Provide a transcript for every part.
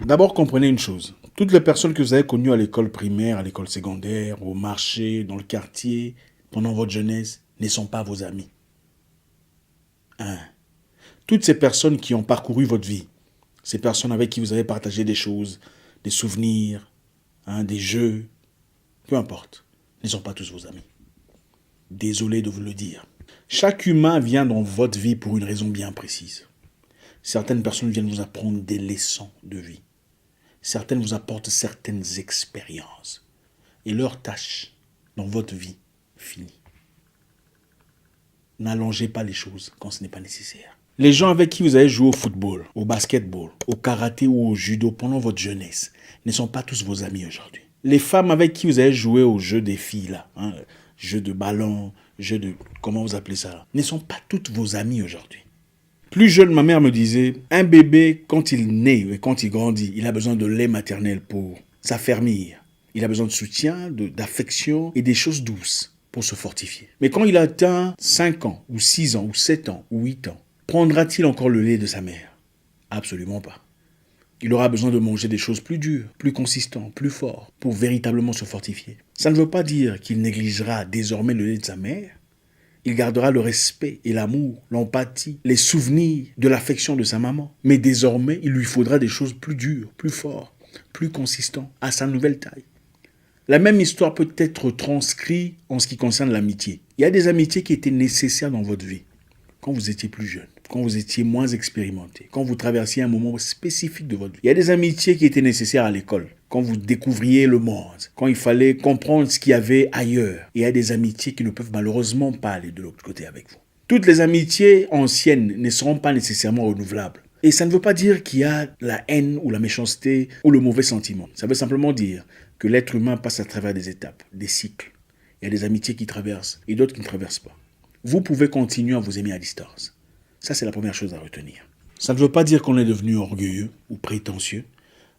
D'abord, comprenez une chose. Toutes les personnes que vous avez connues à l'école primaire, à l'école secondaire, au marché, dans le quartier, pendant votre jeunesse, ne sont pas vos amis. Toutes ces personnes qui ont parcouru votre vie, ces personnes avec qui vous avez partagé des choses, des souvenirs, des jeux, peu importe, ne sont pas tous vos amis. Désolé de vous le dire. Chaque humain vient dans votre vie pour une raison bien précise. Certaines personnes viennent vous apprendre des leçons de vie. Certaines vous apportent certaines expériences. Et leur tâche dans votre vie finit. N'allongez pas les choses quand ce n'est pas nécessaire. Les gens avec qui vous avez joué au football, au basketball, au karaté ou au judo pendant votre jeunesse ne sont pas tous vos amis aujourd'hui. Les femmes avec qui vous avez joué au jeu des filles, là, jeu de ballon, jeu de... comment vous appelez ça, ne sont pas toutes vos amies aujourd'hui. Plus jeune, ma mère me disait, un bébé, quand il naît et quand il grandit, il a besoin de lait maternel pour s'affermir. Il a besoin de soutien, d'affection et des choses douces pour se fortifier. Mais quand il atteint 5 ans, ou 6 ans, ou 7 ans, ou 8 ans, prendra-t-il encore le lait de sa mère? Absolument pas. Il aura besoin de manger des choses plus dures, plus consistantes, plus fortes, pour véritablement se fortifier. Ça ne veut pas dire qu'il négligera désormais le lait de sa mère. Il gardera le respect et l'amour, l'empathie, les souvenirs de l'affection de sa maman. Mais désormais, il lui faudra des choses plus dures, plus fortes, plus consistantes, à sa nouvelle taille. La même histoire peut être transcrite en ce qui concerne l'amitié. Il y a des amitiés qui étaient nécessaires dans votre vie, quand vous étiez plus jeune, quand vous étiez moins expérimenté, quand vous traversiez un moment spécifique de votre vie. Il y a des amitiés qui étaient nécessaires à l'école, quand vous découvriez le monde, quand il fallait comprendre ce qu'il y avait ailleurs. Et il y a des amitiés qui ne peuvent malheureusement pas aller de l'autre côté avec vous. Toutes les amitiés anciennes ne seront pas nécessairement renouvelables. Et ça ne veut pas dire qu'il y a la haine ou la méchanceté ou le mauvais sentiment. Ça veut simplement dire que l'être humain passe à travers des étapes, des cycles. Il y a des amitiés qui traversent et d'autres qui ne traversent pas. Vous pouvez continuer à vous aimer à distance. Ça, c'est la première chose à retenir. Ça ne veut pas dire qu'on est devenu orgueilleux ou prétentieux,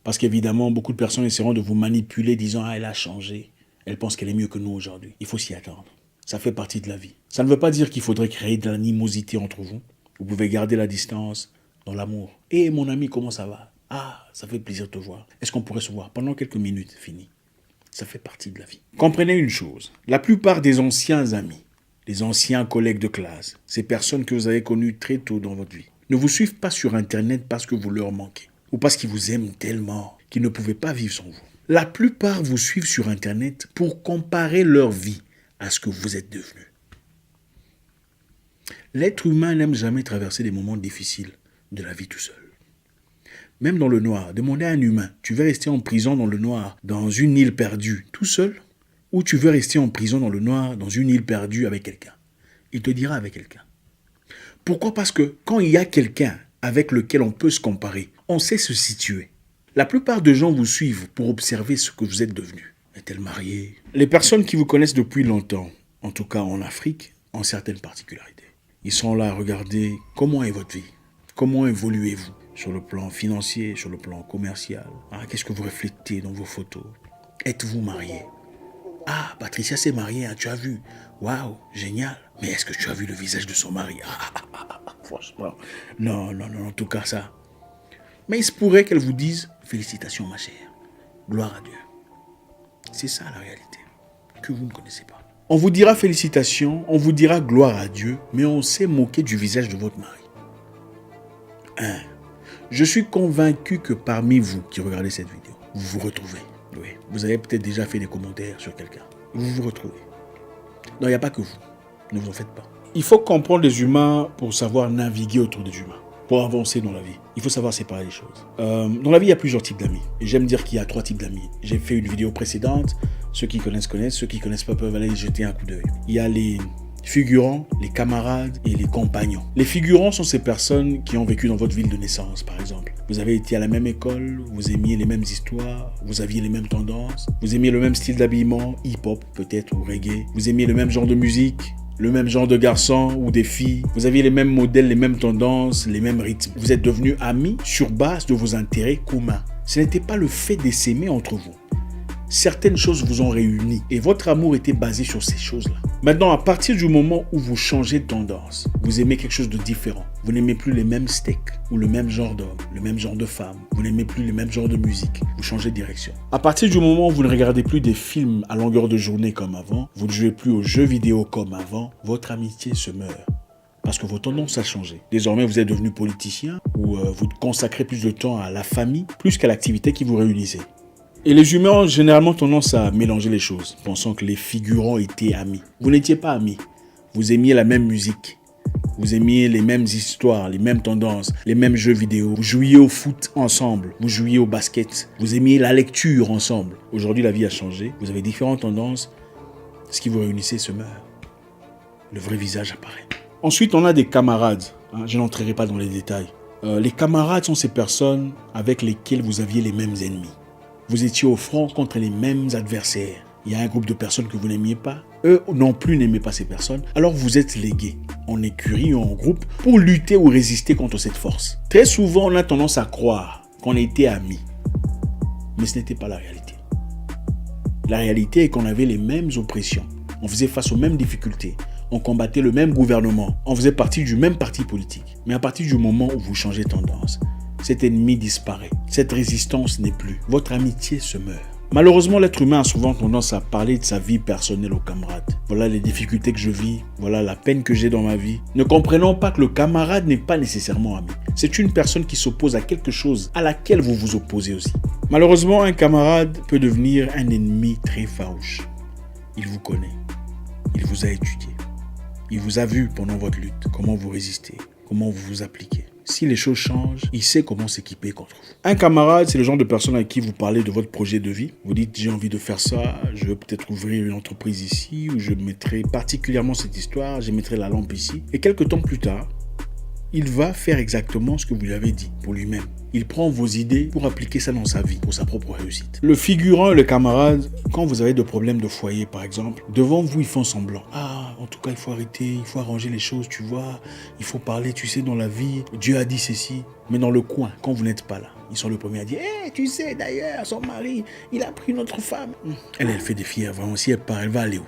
parce qu'évidemment, beaucoup de personnes essaieront de vous manipuler disant « Ah, elle a changé, elle pense qu'elle est mieux que nous aujourd'hui ». Il faut s'y attendre. Ça fait partie de la vie. Ça ne veut pas dire qu'il faudrait créer de l'animosité entre vous. Vous pouvez garder la distance dans l'amour. « Hé, mon ami, comment ça va? Ah, ça fait plaisir de te voir. Est-ce qu'on pourrait se voir pendant quelques minutes? Fini. » Ça fait partie de la vie. Comprenez une chose. La plupart des anciens amis, les anciens collègues de classe, ces personnes que vous avez connues très tôt dans votre vie, ne vous suivent pas sur Internet parce que vous leur manquez ou parce qu'ils vous aiment tellement qu'ils ne pouvaient pas vivre sans vous. La plupart vous suivent sur Internet pour comparer leur vie à ce que vous êtes devenu. L'être humain n'aime jamais traverser des moments difficiles de la vie tout seul. Même dans le noir, demandez à un humain, tu veux rester en prison dans le noir, dans une île perdue, tout seul? Ou tu veux rester en prison dans le noir, dans une île perdue avec quelqu'un? Il te dira avec quelqu'un. Pourquoi? Parce que quand il y a quelqu'un avec lequel on peut se comparer, on sait se situer. La plupart des gens vous suivent pour observer ce que vous êtes devenu. Est-elle mariée? Les personnes qui vous connaissent depuis longtemps, en tout cas en Afrique, ont certaines particularités. Ils sont là à regarder comment est votre vie, comment évoluez-vous sur le plan financier, sur le plan commercial. Qu'est-ce que vous reflétez dans vos photos? Êtes-vous marié? Ah, Patricia s'est mariée, tu as vu? Waouh, génial. Mais est-ce que tu as vu le visage de son mari? Franchement, non, en tout cas ça. Mais il se pourrait qu'elle vous dise, félicitations ma chère, gloire à Dieu. C'est ça la réalité, que vous ne connaissez pas. On vous dira félicitations, on vous dira gloire à Dieu, mais on s'est moqué du visage de votre mari. Je suis convaincu que parmi vous qui regardez cette vidéo, vous vous retrouvez. Oui, vous avez peut-être déjà fait des commentaires sur quelqu'un. Vous vous retrouvez. Non, il n'y a pas que vous. Ne vous en faites pas. Il faut comprendre les humains pour savoir naviguer autour des humains. Pour avancer dans la vie, il faut savoir séparer les choses. Dans la vie, il y a plusieurs types d'amis. Et j'aime dire qu'il y a 3 types d'amis. J'ai fait une vidéo précédente. Ceux qui connaissent, ceux qui ne connaissent pas peuvent aller jeter un coup d'œil. Il y a les figurants, les camarades et les compagnons. Les figurants sont ces personnes qui ont vécu dans votre ville de naissance, par exemple. Vous avez été à la même école, vous aimiez les mêmes histoires, vous aviez les mêmes tendances, vous aimiez le même style d'habillement, hip-hop peut-être ou reggae, vous aimiez le même genre de musique, le même genre de garçons ou des filles, vous aviez les mêmes modèles, les mêmes tendances, les mêmes rythmes. Vous êtes devenus amis sur base de vos intérêts communs. Ce n'était pas le fait de s'aimer entre vous. Certaines choses vous ont réuni et votre amour était basé sur ces choses-là. Maintenant, à partir du moment où vous changez de tendance, vous aimez quelque chose de différent. Vous n'aimez plus les mêmes steaks ou le même genre d'homme, le même genre de femme. Vous n'aimez plus les mêmes genres de musique. Vous changez de direction. À partir du moment où vous ne regardez plus des films à longueur de journée comme avant, vous ne jouez plus aux jeux vidéo comme avant, votre amitié se meurt. Parce que vos tendances ont changé. Désormais, vous êtes devenu politicien ou vous consacrez plus de temps à la famille plus qu'à l'activité qui vous réunissait. Et les humains ont généralement tendance à mélanger les choses, pensant que les figurants étaient amis. Vous n'étiez pas amis. Vous aimiez la même musique. Vous aimiez les mêmes histoires, les mêmes tendances, les mêmes jeux vidéo. Vous jouiez au foot ensemble. Vous jouiez au basket. Vous aimiez la lecture ensemble. Aujourd'hui, la vie a changé. Vous avez différentes tendances. Ce qui vous réunissait se meurt. Le vrai visage apparaît. Ensuite, on a des camarades. Je n'entrerai pas dans les détails. Les camarades sont ces personnes avec lesquelles vous aviez les mêmes ennemis. Vous étiez au front contre les mêmes adversaires. Il y a un groupe de personnes que vous n'aimiez pas. Eux non plus n'aimaient pas ces personnes. Alors vous êtes légués en écurie ou en groupe pour lutter ou résister contre cette force. Très souvent, on a tendance à croire qu'on était amis. Mais ce n'était pas la réalité. La réalité est qu'on avait les mêmes oppressions. On faisait face aux mêmes difficultés. On combattait le même gouvernement. On faisait partie du même parti politique. Mais à partir du moment où vous changez de tendance, cet ennemi disparaît. Cette résistance n'est plus. Votre amitié se meurt. Malheureusement, l'être humain a souvent tendance à parler de sa vie personnelle aux camarades. Voilà les difficultés que je vis. Voilà la peine que j'ai dans ma vie. Ne comprenons pas que le camarade n'est pas nécessairement ami. C'est une personne qui s'oppose à quelque chose à laquelle vous vous opposez aussi. Malheureusement, un camarade peut devenir un ennemi très farouche. Il vous connaît. Il vous a étudié. Il vous a vu pendant votre lutte. Comment vous résistez. Comment vous vous appliquez. Si les choses changent, il sait comment s'équiper contre vous. Un camarade, c'est le genre de personne avec qui vous parlez de votre projet de vie. Vous dites, j'ai envie de faire ça, je veux peut-être ouvrir une entreprise ici, ou je mettrai particulièrement cette histoire, je mettrai la lampe ici. Et quelques temps plus tard, il va faire exactement ce que vous lui avez dit pour lui-même. Il prend vos idées pour appliquer ça dans sa vie, pour sa propre réussite. Le figurant et le camarade, quand vous avez des problèmes de foyer par exemple, devant vous ils font semblant. Ah, en tout cas il faut arrêter, il faut arranger les choses, tu vois. Il faut parler, tu sais, dans la vie, Dieu a dit ceci. Mais dans le coin, quand vous n'êtes pas là, ils sont le premier à dire « tu sais d'ailleurs, son mari, il a pris une autre femme. » Elle fait des fiers, vraiment, si elle part, elle va aller où?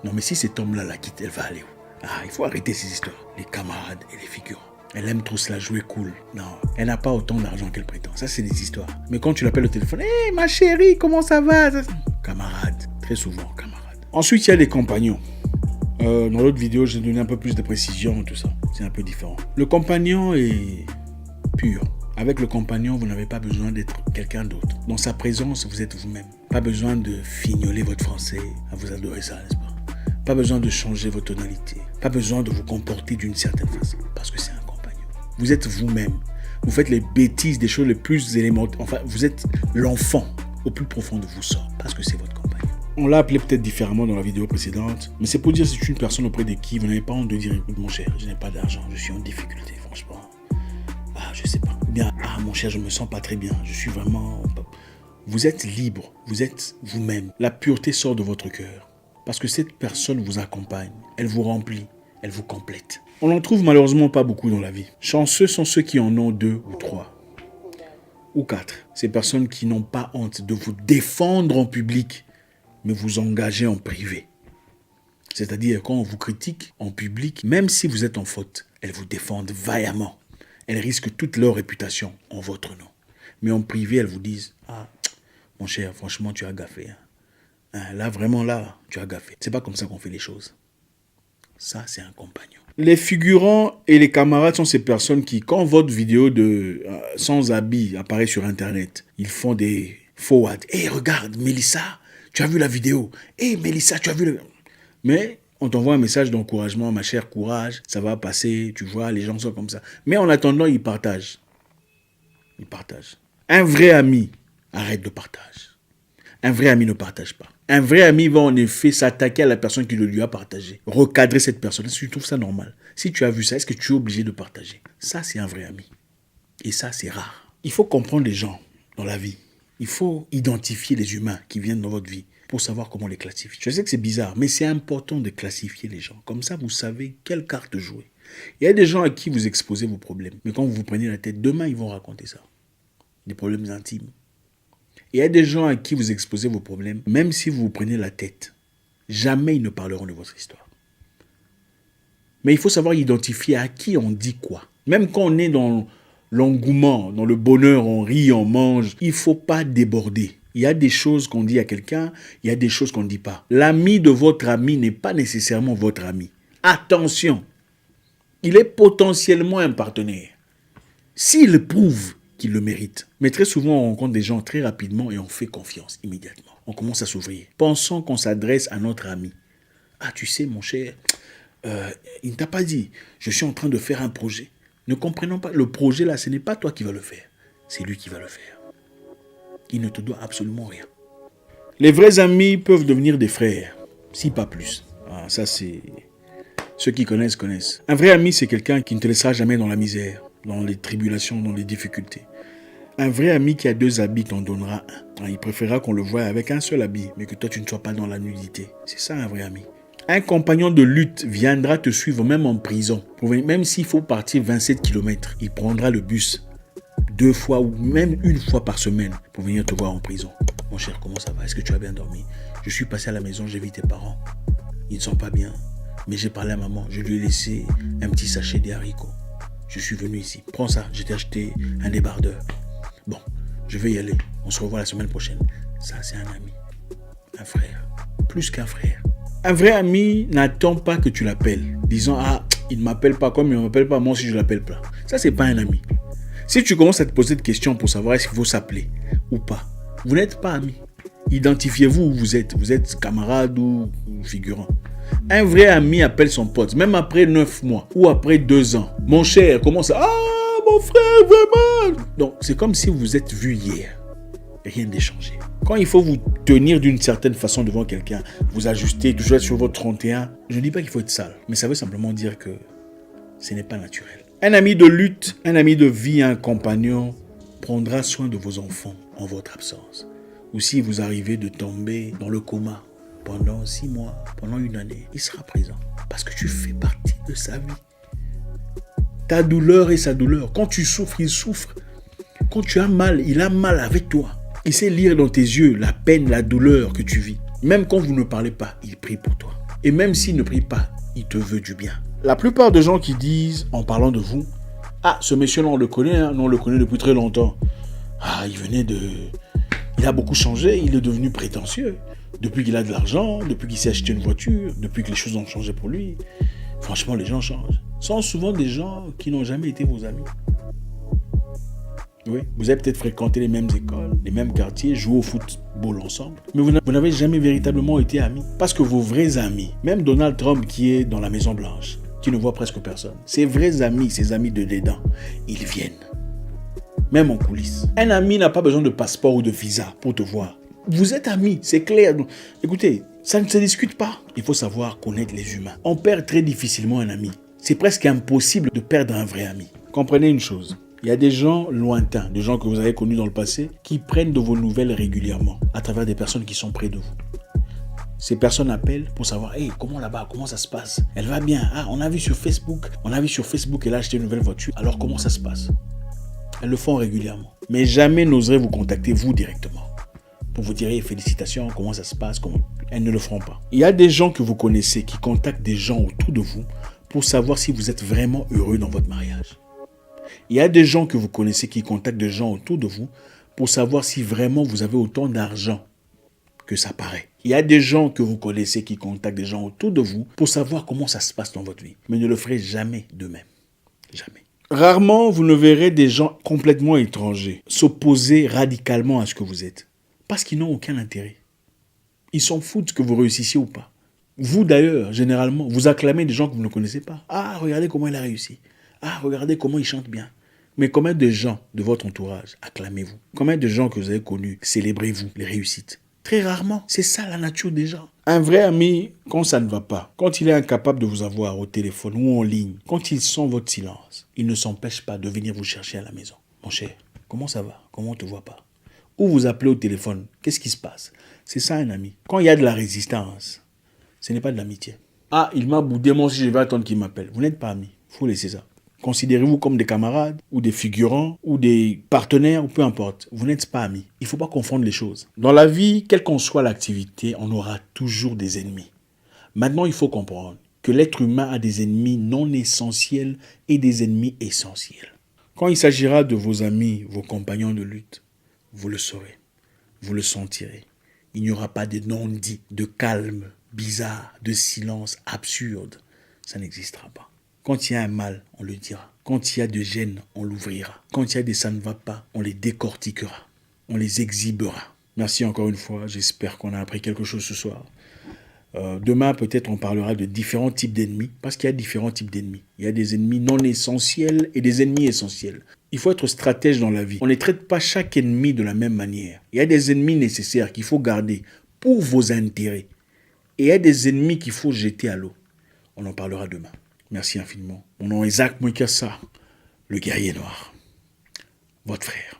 Non mais si cet homme-là la quitte, elle va aller où? Ah, il faut arrêter ces histoires. Les camarades et les figurants. Elle aime trop se la jouer cool. Non, elle n'a pas autant d'argent qu'elle prétend. Ça, c'est des histoires. Mais quand tu l'appelles au téléphone, « Hé, ma chérie, comment ça va ?» Camarade, très souvent, camarade. Ensuite, il y a les compagnons. Dans l'autre vidéo, j'ai donné un peu plus de précision, tout ça. C'est un peu différent. Le compagnon est pur. Avec le compagnon, vous n'avez pas besoin d'être quelqu'un d'autre. Dans sa présence, vous êtes vous-même. Pas besoin de fignoler votre français. À vous adorer ça, n'est-ce pas? Pas besoin de changer votre tonalité. Pas besoin de vous comporter d'une certaine façon. Parce que c'est un compagnon. Vous êtes vous-même. Vous faites les bêtises, des choses les plus élémentaires. Enfin, vous êtes l'enfant au plus profond de vous sort. Parce que c'est votre compagnon. On l'a appelé peut-être différemment dans la vidéo précédente. Mais c'est pour dire que c'est une personne auprès de qui vous n'avez pas honte de dire « Écoute mon cher, je n'ai pas d'argent. Je suis en difficulté, franchement. Ah, je sais pas. » Ou bien « Ah, mon cher, je me sens pas très bien. Je suis vraiment... » Vous êtes libre. Vous êtes vous-même. La pureté sort de votre cœur. Parce que cette personne vous accompagne. Elle vous remplit. Elle vous complète. On n'en trouve malheureusement pas beaucoup dans la vie. Chanceux sont ceux qui en ont 2 ou 3 ou 4. Ces personnes qui n'ont pas honte de vous défendre en public, mais vous engager en privé. C'est-à-dire quand on vous critique en public, même si vous êtes en faute, elles vous défendent vaillamment. Elles risquent toute leur réputation en votre nom. Mais en privé, elles vous disent « Ah, mon cher, franchement, tu as gaffé. Là, vraiment, là, tu as gaffé. » C'est pas comme ça qu'on fait les choses. Ça, c'est un compagnon. Les figurants et les camarades sont ces personnes qui, quand votre vidéo de sans habit apparaît sur Internet, ils font des forward. « Hé, regarde, Mélissa, tu as vu la vidéo. Hé, Mélissa, tu as vu le... » Mais on t'envoie un message d'encouragement, ma chère, courage, ça va passer, tu vois, les gens sont comme ça. Mais en attendant, ils partagent. Ils partagent. Un vrai ami arrête de partage. Un vrai ami ne partage pas. Un vrai ami va en effet s'attaquer à la personne qui le lui a partagé. Recadrer cette personne. Est-ce que tu trouves ça normal? Si tu as vu ça, est-ce que tu es obligé de partager? Ça, c'est un vrai ami. Et ça, c'est rare. Il faut comprendre les gens dans la vie. Il faut identifier les humains qui viennent dans votre vie pour savoir comment les classifier. Je sais que c'est bizarre, mais c'est important de classifier les gens. Comme ça, vous savez quelle carte jouer. Il y a des gens à qui vous exposez vos problèmes. Mais quand vous vous prenez la tête, demain, ils vont raconter ça. Des problèmes intimes. Il y a des gens à qui vous exposez vos problèmes, même si vous vous prenez la tête. Jamais ils ne parleront de votre histoire. Mais il faut savoir identifier à qui on dit quoi. Même quand on est dans l'engouement, dans le bonheur, on rit, on mange, il ne faut pas déborder. Il y a des choses qu'on dit à quelqu'un, il y a des choses qu'on ne dit pas. L'ami de votre ami n'est pas nécessairement votre ami. Attention, il est potentiellement un partenaire. S'il prouve qu'il le mérite. Mais très souvent, on rencontre des gens très rapidement et on fait confiance immédiatement. On commence à s'ouvrir. Pensons qu'on s'adresse à notre ami. Ah, tu sais, mon cher, il ne t'a pas dit, je suis en train de faire un projet. Ne comprenons pas, le projet là, ce n'est pas toi qui vas le faire. C'est lui qui va le faire. Il ne te doit absolument rien. Les vrais amis peuvent devenir des frères, si pas plus. Ah, ça c'est... Ceux qui connaissent, connaissent. Un vrai ami, c'est quelqu'un qui ne te laissera jamais dans la misère, dans les tribulations, dans les difficultés. Un vrai ami qui a 2 habits t'en donnera un. Il préférera qu'on le voie avec un seul habit, mais que toi tu ne sois pas dans la nudité. C'est ça un vrai ami. Un compagnon de lutte viendra te suivre même en prison. Même s'il faut partir 27 km, il prendra le bus 2 fois ou même 1 fois par semaine pour venir te voir en prison. Mon cher, comment ça va? Est-ce que tu as bien dormi? Je suis passé à la maison, j'ai vu tes parents. Ils ne sont pas bien. Mais j'ai parlé à maman, je lui ai laissé un petit sachet de haricots. Je suis venu ici. Prends ça, je t'ai acheté un débardeur. Bon, je vais y aller. On se revoit la semaine prochaine. Ça, c'est un ami. Un frère. Plus qu'un frère. Un vrai ami n'attend pas que tu l'appelles. Disant, ah, il ne m'appelle pas comme il ne m'appelle pas, moi aussi je ne l'appelle pas. Ça, c'est pas un ami. Si tu commences à te poser des questions pour savoir est-ce qu'il faut s'appeler ou pas, vous n'êtes pas amis. Identifiez-vous où vous êtes. Vous êtes camarade ou figurant. Un vrai ami appelle son pote, même après 9 mois ou après 2 ans. Mon cher, comment ça? Ah, mon frère, vraiment. Donc, c'est comme si vous êtes vu hier. Rien n'est changé. Quand il faut vous tenir d'une certaine façon devant quelqu'un, vous ajuster, toujours être sur votre 31, je ne dis pas qu'il faut être sale, mais ça veut simplement dire que ce n'est pas naturel. Un ami de lutte, un ami de vie, un compagnon prendra soin de vos enfants en votre absence. Ou si vous arrivez de tomber dans le coma pendant 6 mois, pendant 1 année, il sera présent. Parce que tu fais partie de sa vie. Ta douleur est sa douleur. Quand tu souffres, il souffre. Quand tu as mal, il a mal avec toi. Il sait lire dans tes yeux la peine, la douleur que tu vis. Même quand vous ne parlez pas, il prie pour toi. Et même s'il ne prie pas, il te veut du bien. La plupart des gens qui disent, en parlant de vous, ah, ce monsieur-là, on le connaît, hein? Non, on le connaît depuis très longtemps. Ah, il a beaucoup changé, il est devenu prétentieux. Depuis qu'il a de l'argent, depuis qu'il s'est acheté une voiture, depuis que les choses ont changé pour lui. Franchement, les gens changent. Ce sont souvent des gens qui n'ont jamais été vos amis. Oui, vous avez peut-être fréquenté les mêmes écoles, les mêmes quartiers, joué au football ensemble, mais vous n'avez jamais véritablement été amis. Parce que vos vrais amis, même Donald Trump qui est dans la Maison Blanche, qui ne voit presque personne, ses vrais amis, ses amis de dedans, ils viennent. Même en coulisses. Un ami n'a pas besoin de passeport ou de visa pour te voir. Vous êtes amis, c'est clair. Donc, écoutez, ça ne se discute pas. Il faut savoir connaître les humains. On perd très difficilement un ami. C'est presque impossible de perdre un vrai ami. Comprenez une chose. Il y a des gens lointains, des gens que vous avez connus dans le passé, qui prennent de vos nouvelles régulièrement, à travers des personnes qui sont près de vous. Ces personnes appellent pour savoir, hey, comment là-bas, comment ça se passe? Elle va bien. Ah, on a vu sur Facebook, elle a acheté une nouvelle voiture. Alors comment ça se passe? Elles le font régulièrement. Mais jamais n'oserait vous contacter vous directement. Pour vous dire, hey, félicitations, comment ça se passe? Elles ne le feront pas. Il y a des gens que vous connaissez qui contactent des gens autour de vous pour savoir si vous êtes vraiment heureux dans votre mariage. Il y a des gens que vous connaissez qui contactent des gens autour de vous pour savoir si vraiment vous avez autant d'argent que ça paraît. Il y a des gens que vous connaissez qui contactent des gens autour de vous pour savoir comment ça se passe dans votre vie. Mais ne le ferez jamais d'eux-mêmes. Jamais. Rarement, vous ne verrez des gens complètement étrangers s'opposer radicalement à ce que vous êtes. Parce qu'ils n'ont aucun intérêt. Ils s'en foutent que vous réussissiez ou pas. Vous d'ailleurs, généralement, vous acclamez des gens que vous ne connaissez pas. Ah, regardez comment il a réussi. Ah, regardez comment il chante bien. Mais combien de gens de votre entourage acclamez-vous? Combien de gens que vous avez connus célébrez-vous les réussites? Très rarement. C'est ça la nature des gens. Un vrai ami, quand ça ne va pas, quand il est incapable de vous avoir au téléphone ou en ligne, quand il sent votre silence, il ne s'empêche pas de venir vous chercher à la maison. Mon cher, comment ça va? Comment on ne te voit pas? Ou vous appelez au téléphone. Qu'est-ce qui se passe? C'est ça un ami. Quand il y a de la résistance, ce n'est pas de l'amitié. Ah, il m'a boudé, moi aussi je vais attendre qu'il m'appelle. Vous n'êtes pas amis. Il faut laisser ça. Considérez-vous comme des camarades, ou des figurants, ou des partenaires, ou peu importe. Vous n'êtes pas amis. Il ne faut pas confondre les choses. Dans la vie, quelle qu'en soit l'activité, on aura toujours des ennemis. Maintenant, il faut comprendre que l'être humain a des ennemis non essentiels et des ennemis essentiels. Quand il s'agira de vos amis, vos compagnons de lutte, vous le saurez, vous le sentirez. Il n'y aura pas de non-dit, de calme, bizarre, de silence absurde. Ça n'existera pas. Quand il y a un mal, on le dira. Quand il y a de gêne, on l'ouvrira. Quand il y a des ça ne va pas, on les décortiquera. On les exhibera. Merci encore une fois. J'espère qu'on a appris quelque chose ce soir. Demain, peut-être, on parlera de différents types d'ennemis, parce qu'il y a différents types d'ennemis. Il y a des ennemis non essentiels et des ennemis essentiels. Il faut être stratège dans la vie. On ne traite pas chaque ennemi de la même manière. Il y a des ennemis nécessaires qu'il faut garder pour vos intérêts. Et il y a des ennemis qu'il faut jeter à l'eau. On en parlera demain. Merci infiniment. Mon nom est Zach Moukassa, le guerrier noir. Votre frère.